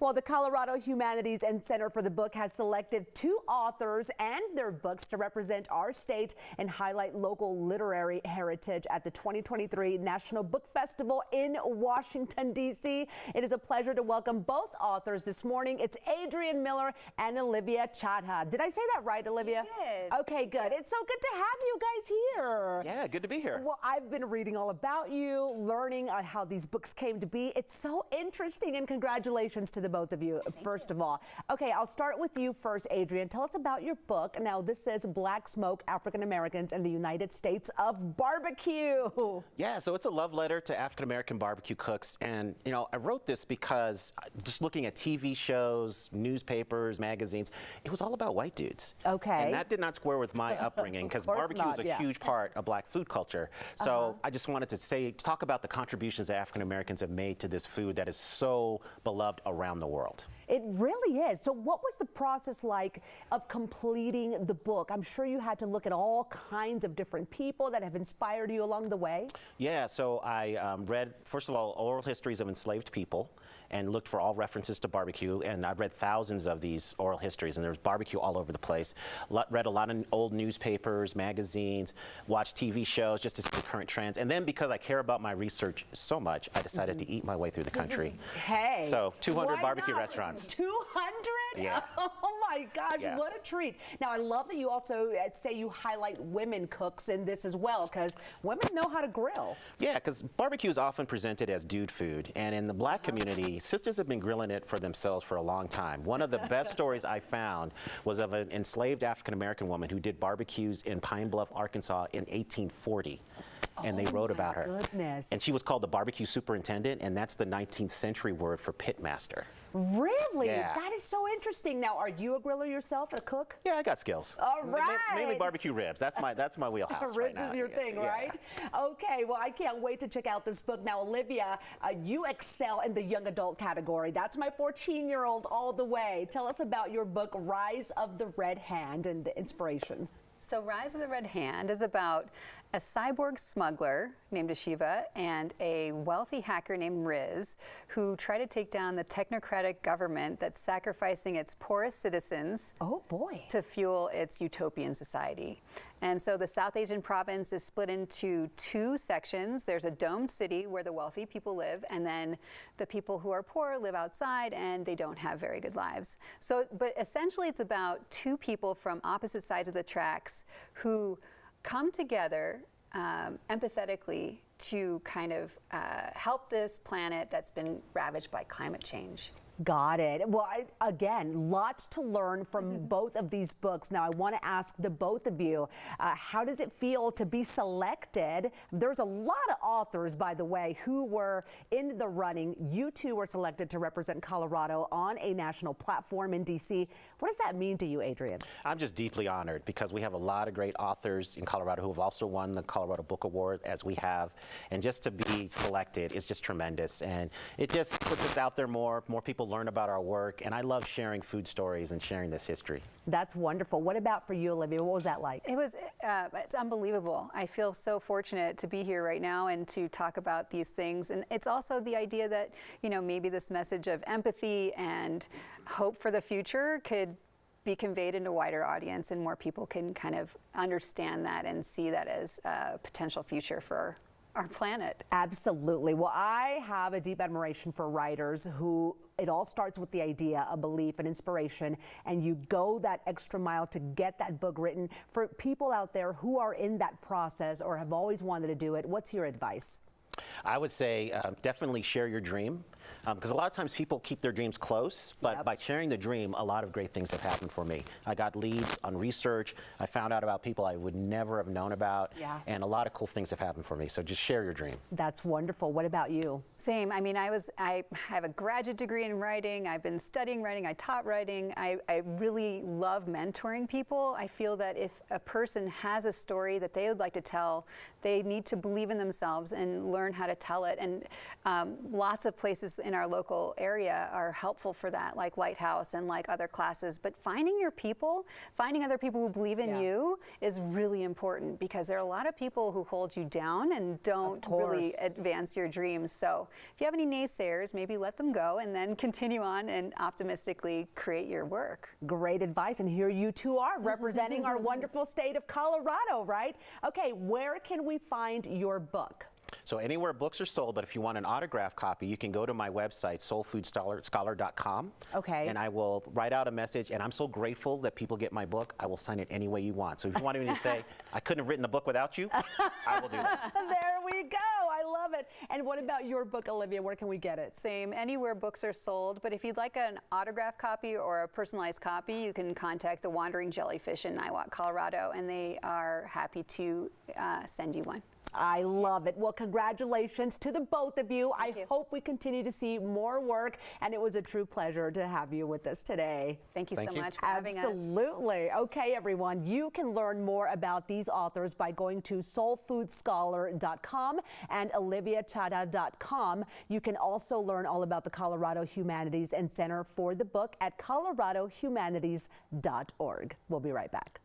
Well, the Colorado Humanities and Center for the Book has selected 2 authors and their books to represent our state and highlight local literary heritage at the 2023 National Book Festival in Washington, D.C. It is a pleasure to welcome both authors this morning. It's Adrienne Miller and Olivia Chadha. Did I say that right, Olivia? You did. Okay, good. It's so good to have you guys here. Yeah, good to be here. Well, I've been reading all about you, learning on how these books came to be. It's so interesting, and congratulations to the both of you, first of all. Okay, I'll start with you first, Adrienne. Tell us about your book. Now, this says Black Smoke African Americans in the United States of Barbecue. Yeah, so it's a love letter to African American barbecue cooks. And, you know, I wrote this because just looking at TV shows, newspapers, magazines, it was all about white dudes. Okay. And that did not square with my upbringing because barbecue is a huge part of Black food culture. So I just wanted to talk about the contributions that African Americans have made to this food that is so beloved around the world. It really is. So what was the process like of completing the book? I'm sure you had to look at all kinds of different people that have inspired you along the way. Yeah, so I read, first of all, oral histories of enslaved people and looked for all references to barbecue, and I read thousands of these oral histories, and there's barbecue all over the place. Read a lot of old newspapers, magazines, watched TV shows just to see the current trends, and then because I care about my research so much, I decided to eat my way through the country. Hey, so 200 barbecue not? restaurants. 200? Yeah. Oh my gosh, Yeah. what a treat. Now, I love that you also say you highlight women cooks in this as well, because women know how to grill. Yeah, because barbecue is often presented as dude food, and in the Black community, sisters have been grilling it for themselves for a long time. One of the best stories I found was of an enslaved African-American woman who did barbecues in Pine Bluff, Arkansas in 1840. And they wrote about her. Goodness. And she was called the barbecue superintendent, and that's the 19th century word for pitmaster. Really? Yeah. That is so interesting. Now, are you a griller yourself, a cook? Yeah, I got skills. All right. Mainly barbecue ribs. That's my wheelhouse. Ribs right is now. your thing, Yeah. right? Okay, well, I can't wait to check out this book. Now, Olivia, you excel in the young adult category. That's my 14-year-old all the way. Tell us about your book, Rise of the Red Hand, and the inspiration. So Rise of the Red Hand is about a cyborg smuggler named Ashiva and a wealthy hacker named Riz who try to take down the technocratic government that's sacrificing its poorest citizens to fuel its utopian society. And so the South Asian province is split into 2 sections. There's a domed city where the wealthy people live, and then the people who are poor live outside and they don't have very good lives. So, but essentially it's about 2 people from opposite sides of the tracks who come together empathetically to kind of help this planet that's been ravaged by climate change. Got it. Well, again, lots to learn from both of these books. Now, I want to ask the both of you, how does it feel to be selected? There's a lot of authors, by the way, who were in the running. You 2 were selected to represent Colorado on a national platform in D.C. What does that mean to you, Adrienne? I'm just deeply honored because we have a lot of great authors in Colorado who have also won the Colorado Book Award, as we have. And just to be selected is just tremendous. And it just puts us out there more people learn about our work, and I love sharing food stories and sharing this history. That's wonderful. What about for you, Olivia? What was that like? It was, it's unbelievable. I feel so fortunate to be here right now and to talk about these things. And it's also the idea that, you know, maybe this message of empathy and hope for the future could be conveyed in a wider audience, and more people can kind of understand that and see that as a potential future for our planet. Absolutely. Well, I have a deep admiration for writers who it all starts with the idea, a belief, and inspiration, and you go that extra mile to get that book written. For people out there who are in that process or have always wanted to do it, what's your advice? I would say definitely share your dream, because a lot of times people keep their dreams close, but by sharing the dream, a lot of great things have happened for me. I got leads on research, I found out about people I would never have known about, and a lot of cool things have happened for me, so just share your dream. That's wonderful. What about you? Same. I mean, I have a graduate degree in writing, I've been studying writing, I taught writing, I really love mentoring people. I feel that if a person has a story that they would like to tell, they need to believe in themselves and learn how to tell it, and lots of places in our local area are helpful for that, like Lighthouse and like other classes. But finding your people, finding other people who believe in you is really important, because there are a lot of people who hold you down and don't really advance your dreams. So if you have any naysayers, maybe let them go and then continue on and optimistically create your work. Great advice. And here you two are representing our wonderful state of Colorado, right? Okay, where can we find your book? So anywhere books are sold, but if you want an autographed copy, you can go to my website, soulfoodscholar.com. Okay. And I will write out a message, and I'm so grateful that people get my book. I will sign it any way you want. So if you want me to say, I couldn't have written the book without you, I will do that. There we go. I love it. And what about your book, Olivia? Where can we get it? Same, anywhere books are sold. But if you'd like an autographed copy or a personalized copy, you can contact the Wandering Jellyfish in Niwot, Colorado, and they are happy to send you one. I love it. Well, congratulations to the both of you. I hope we continue to see more work, and it was a true pleasure to have you with us today. Thank you so much for having us. Absolutely. Okay, everyone, you can learn more about these authors by going to soulfoodscholar.com and oliviachada.com. You can also learn all about the Colorado Humanities and Center for the Book at coloradohumanities.org. We'll be right back.